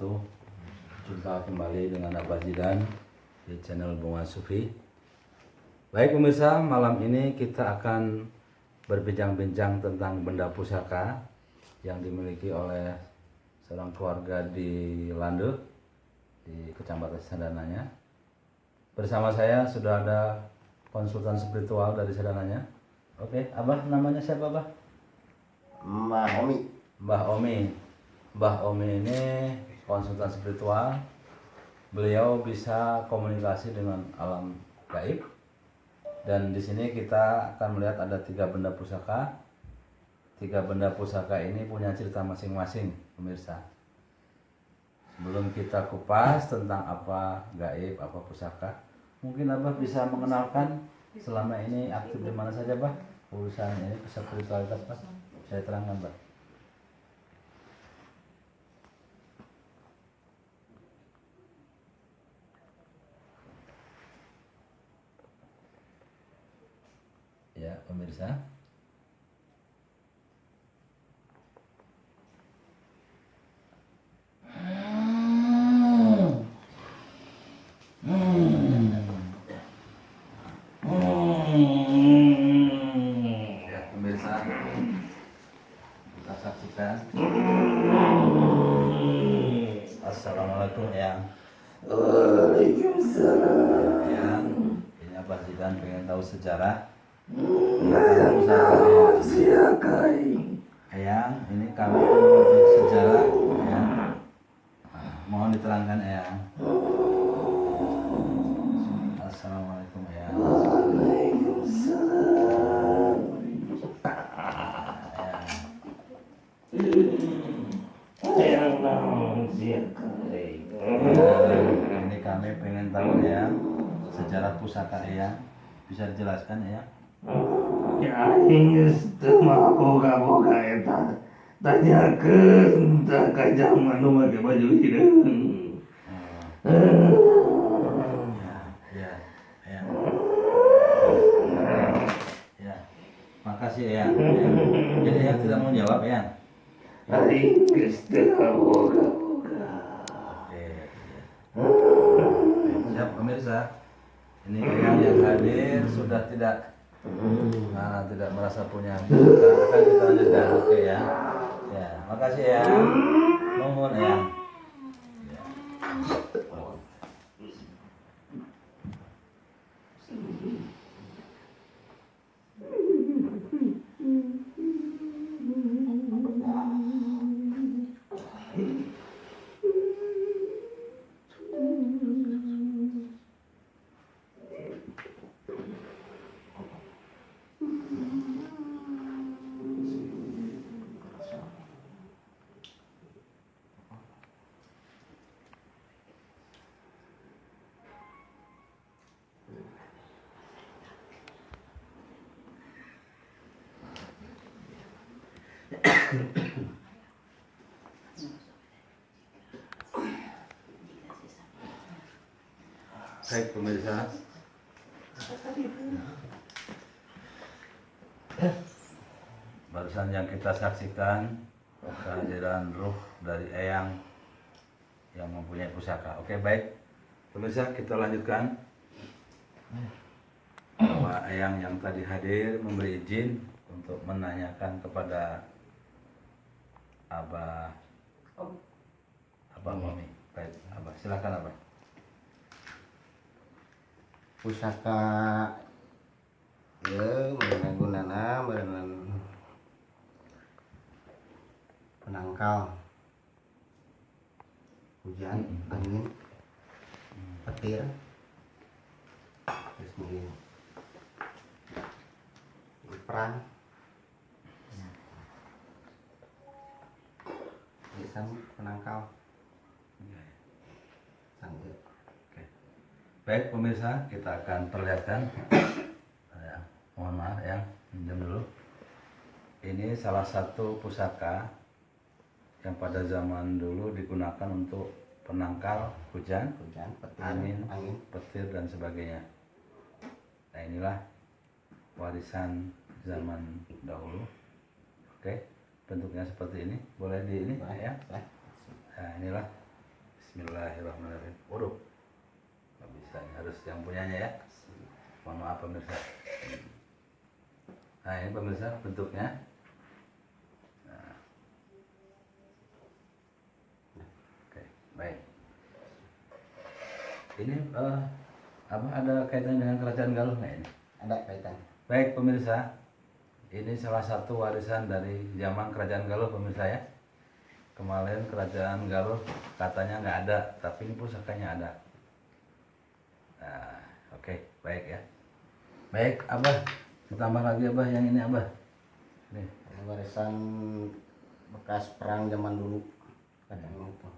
wabarakatuh. Jumpa kembali dengan Abah Zidan di channel Bunga Sufi. Baik pemirsa, malam ini kita akan berbincang-bincang tentang benda pusaka yang dimiliki oleh seorang keluarga di Lande, di Kecamatan Sadananya. Bersama saya sudah ada konsultan spiritual dari Sadananya. Oke, Abah, namanya siapa, Abah? Mbah Omi. Mbah Omi. Mbah Omi ini konsultan spiritual. Beliau bisa komunikasi dengan alam gaib. Dan di sini kita akan melihat ada 3 benda pusaka. 3 benda pusaka ini punya cerita masing-masing, pemirsa. Sebelum kita kupas tentang apa gaib, apa pusaka, mungkin Abah bisa mengenalkan selama ini aktif di mana saja, Bah? Urusan ini spiritualitas, Bah. Saya terangkan, Bah. Ya, pemirsa. Ya, pemirsa. Kita saksikan. Assalamualaikum, Eyang. Waalaikumsalam. Eyang, ini Abah Zidan pengen tahu sejarah. Siakai. Eyang, ini kami mengerti sejarah, Eyang. Mohon diterangkan, Eyang. Assalamualaikum, Eyang. Waalaikumsalam. Yang naon siakai. Ini kami pengen tahu, Eyang, sejarah pusaka, Eyang. Bisa dijelaskan, Eyang? Ya geus teu mah boga-boga eta. Tanyakeun tah ka jaman nu make baju hideung. Ya, ya. Ya. Makasih, Eyang. Jadi Eyang tidak mau jawab, Eyang? Aing geus teu boga-boga. Oke. Siap, pemirsa. Ini Eyang yang hadir sudah tidak merasa punya pusaka. Akan kita lanjutkan, oke ya. Ya, makasih ya. Mohon ya. Ya. Baik pemirsa, barusan yang kita saksikan kehadiran ruh dari Eyang yang mempunyai pusaka. Oke, baik pemirsa, kita lanjutkan. Bahwa Eyang yang tadi hadir memberi izin untuk menanyakan kepada Abah Omi. Baik, Abah, silakan Abah. Pusaka ya gunana merenang penangkal hujan angin petir terus mungkin perang bisa penangkal sanggup. Baik pemirsa, kita akan perlihatkan. Ya, mohon maaf ya, pinjam dulu. Ini salah satu pusaka yang pada zaman dulu digunakan untuk penangkal hujan, Petir, angin, petir dan sebagainya. Nah inilah warisan zaman dahulu. Oke, bentuknya seperti ini. Boleh di ini ya. Nah inilah Bismillahirrahmanirrahim. Waduh, nggak bisa, ini harus yang punyanya ya. Mohon maaf pemirsa. Nah ini pemirsa bentuknya. Nah, oke, baik. Ini apa ada kaitannya dengan kerajaan Galuh nggak ini? Ada kaitan. Baik pemirsa, ini salah satu warisan dari zaman kerajaan Galuh pemirsa ya. Kemarin kerajaan Galuh katanya nggak ada, tapi ini pusakanya ada. Nah, oke, baik ya. Baik, Abah, ditambah lagi Abah yang ini Abah. Nih, Ini warisan bekas perang zaman dulu. Katanya itu.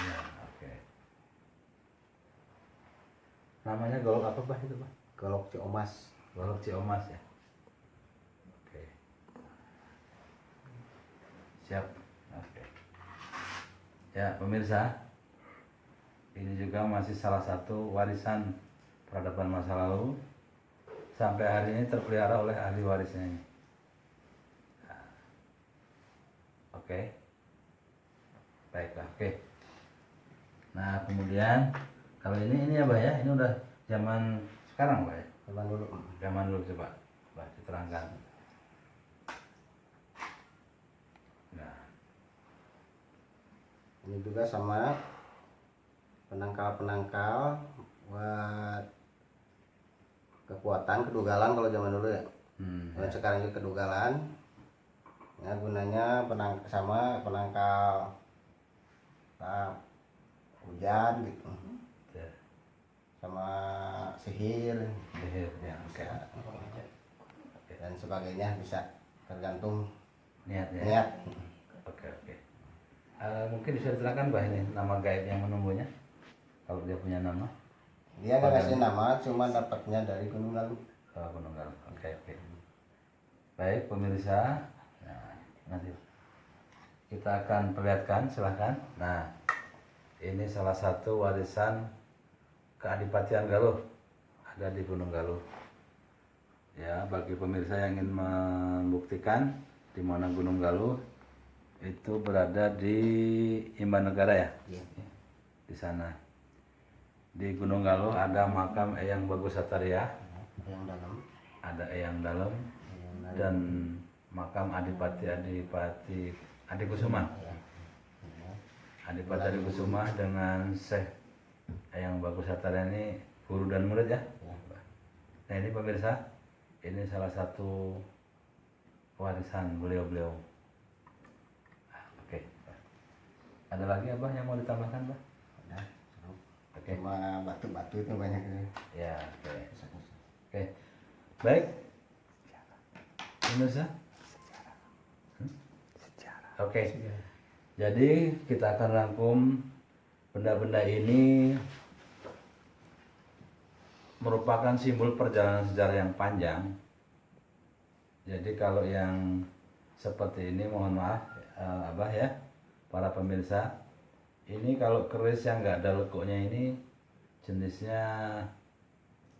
ya, oke. Namanya golok apa Bah itu Bah? Golok Ciomas. Golok Ciomas ya. Oke. Siap. Oke. Ya, pemirsa, ini juga masih salah satu warisan peradaban masa lalu. Sampai hari ini terpelihara oleh ahli warisnya ini. Nah, oke. Baiklah, oke. Nah, kemudian kalau ini ya, Bah ya, ini udah zaman sekarang, Bah ya. Zaman dulu. Zaman dulu coba, Bah diterangkan. Nah, Ini juga sama penangkal-penangkal buat kekuatan kedugalan kalau zaman dulu ya. Kalau ya. sekarang juga kedugalan. Ya gunanya sama penangkal hujan gitu. Ya. Sama sihir Sihir, ya, oke. bisa, dan sebagainya bisa tergantung Niatnya. niat. Oke, oke. Mungkin bisa diterangkan Bah ini nama gaib yang menunggunya, kalau dia punya nama. Dia nggak kasih nama, cuma dapatnya dari Gunung Galuh. Gunung Galuh. Oke, oke. Baik pemirsa, nah, nanti kita akan perlihatkan, silahkan. Nah, ini salah satu warisan keadipatian Galuh, ada di Gunung Galuh. Ya, bagi pemirsa yang ingin membuktikan di mana Gunung Galuh itu berada di Imbanegara ya, Iya. di sana. Di Gunung Galuh ada makam Eyang Bagus Sataria, Yang dalam. ada Eyang Dalem, dan makam Adipati Adikusuma. Adipati Adikusuma dengan Syekh Eyang Bagus Sataria ini guru dan murid ya. Nah ini pemirsa, ini salah satu warisan beliau-beliau. Oke. Ada lagi Abah yang mau ditambahkan Bah? Udah, Oke. cuma batu-batu itu banyak. Ya, oke. Oke. Baik. Pemirsa? Oke. Jadi kita akan rangkum benda-benda ini merupakan simbol perjalanan sejarah yang panjang. Jadi kalau yang seperti ini mohon maaf Abah ya, para pemirsa. Ini kalau keris yang nggak ada lekuknya ini jenisnya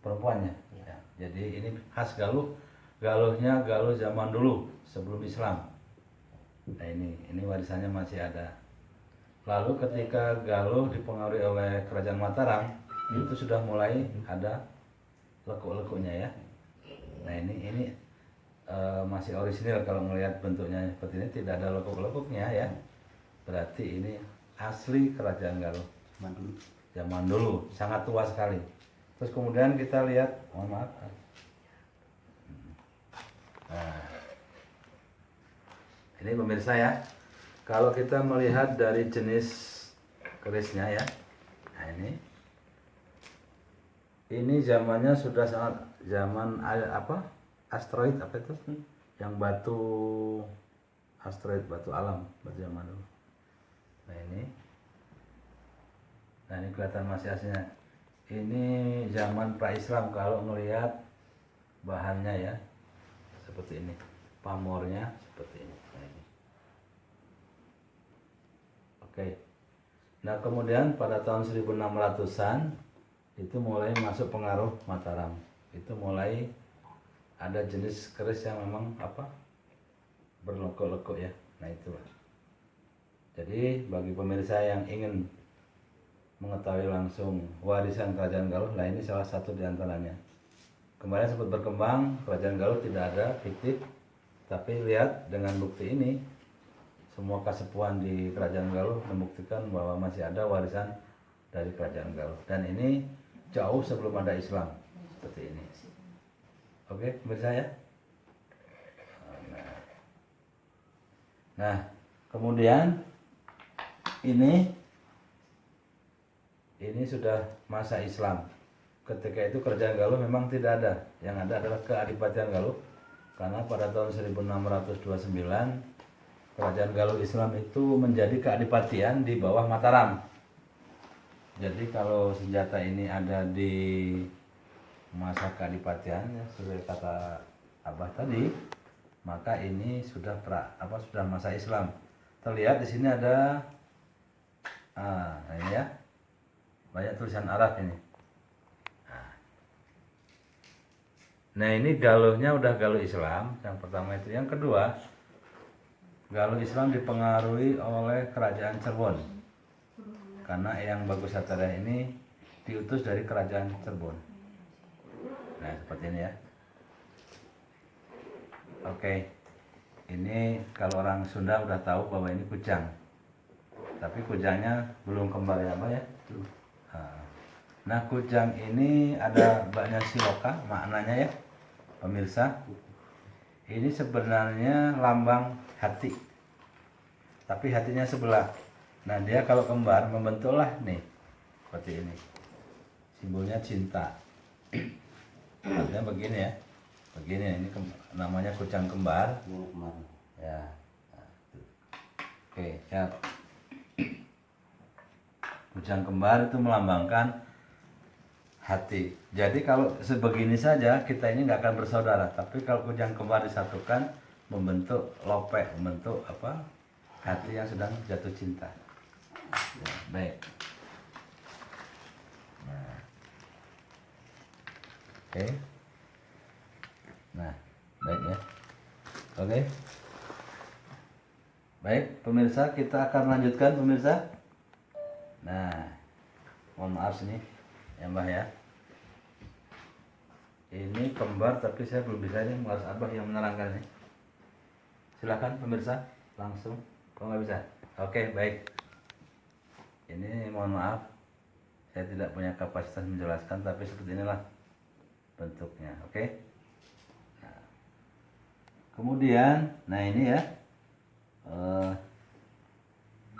perempuannya. Ya. Jadi ini khas Galuh. Galuhnya Galuh zaman dulu sebelum Islam. Nah ini warisannya masih ada. Lalu ketika Galuh dipengaruhi oleh Kerajaan Mataram, itu sudah mulai ada lekuk-lekuknya ya. Nah ini masih orisinil kalau melihat bentuknya seperti ini, tidak ada lekuk-lekuknya ya. Berarti ini asli Kerajaan Galuh zaman dulu, sangat tua sekali. Terus kemudian kita lihat, mohon maaf. Nah, ini pemirsa ya, kalau kita melihat dari jenis kerisnya ya, nah ini zamannya sudah sangat zaman asteroid apa itu, yang batu asteroid, batu alam, batu zaman dulu. Nah ini kelihatan masih aslinya. Ini zaman pra-Islam kalau melihat bahannya ya, seperti ini, pamornya seperti ini. Nah, ini. Oke. Nah kemudian pada tahun 1600-an itu mulai masuk pengaruh Mataram. Itu mulai ada jenis keris yang memang berlekuk-lekuk ya. Nah itu. Jadi bagi pemirsa yang ingin mengetahui langsung warisan Kerajaan Galuh. Nah ini salah satu di antaranya. Kemarin sempat berkembang Kerajaan Galuh tidak ada, fiktif. Tapi lihat dengan bukti ini, semua kasepuhan di Kerajaan Galuh membuktikan bahwa masih ada warisan dari Kerajaan Galuh. Dan ini jauh sebelum ada Islam seperti ini. Oke, pemirsa ya. Nah, kemudian ini sudah masa Islam. Ketika itu Kerajaan Galuh memang tidak ada. Yang ada adalah Keadipatian Galuh. Karena pada tahun 1629 Kerajaan Galuh Islam itu menjadi keadipatian di bawah Mataram. Jadi kalau senjata ini ada di masa keadipatian, ya, sesuai kata Abah tadi, maka ini sudah sudah masa Islam. Terlihat di sini ada ini ya, banyak tulisan Arab ini. Nah ini Galuhnya udah Galuh Islam, yang pertama itu. Yang kedua, Galuh Islam dipengaruhi oleh Kerajaan Cirebon. Karena Eyang Bagus Satada ini diutus dari Kerajaan Cirebon. Nah seperti ini ya. Oke, ini kalau orang Sunda udah tahu bahwa ini kujang. Tapi kujangnya belum kembar ya Mbak ya. Nah kujang ini ada banyak siloka maknanya ya pemirsa. Ini sebenarnya lambang hati, tapi hatinya sebelah. Nah dia kalau kembar membentuklah nih seperti ini, simbolnya cinta. Artinya begini ya, begini. Ini namanya kujang kembar ya. Oke ya. Kujang kembar itu melambangkan hati. Jadi kalau sebegini saja kita ini nggak akan bersaudara. Tapi kalau kujang kembar disatukan membentuk lope, membentuk hati yang sedang jatuh cinta. Ya, baik. Nah. Oke. Nah, baik ya. Oke. Baik, pemirsa, kita akan lanjutkan pemirsa. Nah, mohon maaf sini ya Mbah ya. Ini kembar tapi saya belum bisa, ini harus Abah yang menerangkan ini. Silakan pemirsa langsung. Kalau nggak bisa, oke baik. Ini mohon maaf, saya tidak punya kapasitas menjelaskan, tapi seperti inilah bentuknya. Oke. Nah, kemudian, nah ini ya.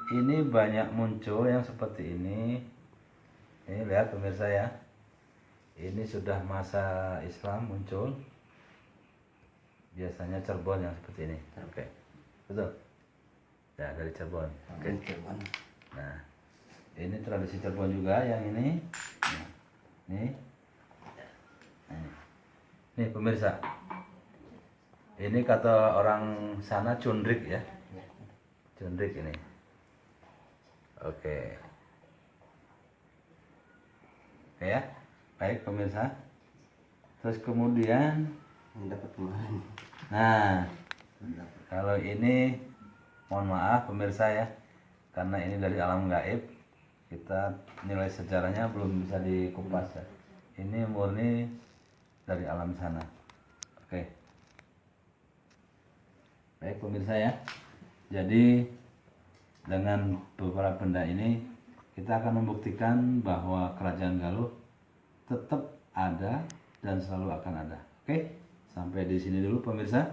Ini banyak muncul yang seperti ini. Ini lihat pemirsa ya. Ini sudah masa Islam muncul. Biasanya Cirebon yang seperti ini. Oke. Betul? Ya, dari Cirebon. Oke. Nah, ini tradisi Cirebon juga yang ini. Nah, ini. Nih pemirsa. Ini kata orang sana cundrik ya. Cundrik ini. Oke. Oke ya. Baik pemirsa. Terus kemudian dapat kemarin. nah, kalau ini mohon maaf pemirsa ya. Karena ini dari alam gaib, kita nilai sejarahnya belum bisa dikupas ya. Ini murni dari alam sana. Oke. Baik pemirsa ya. Jadi dengan beberapa benda ini kita akan membuktikan bahwa Kerajaan Galuh tetap ada dan selalu akan ada. Oke, sampai di sini dulu pemirsa.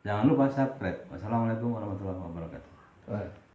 Jangan lupa subscribe. Wassalamualaikum warahmatullahi wabarakatuh.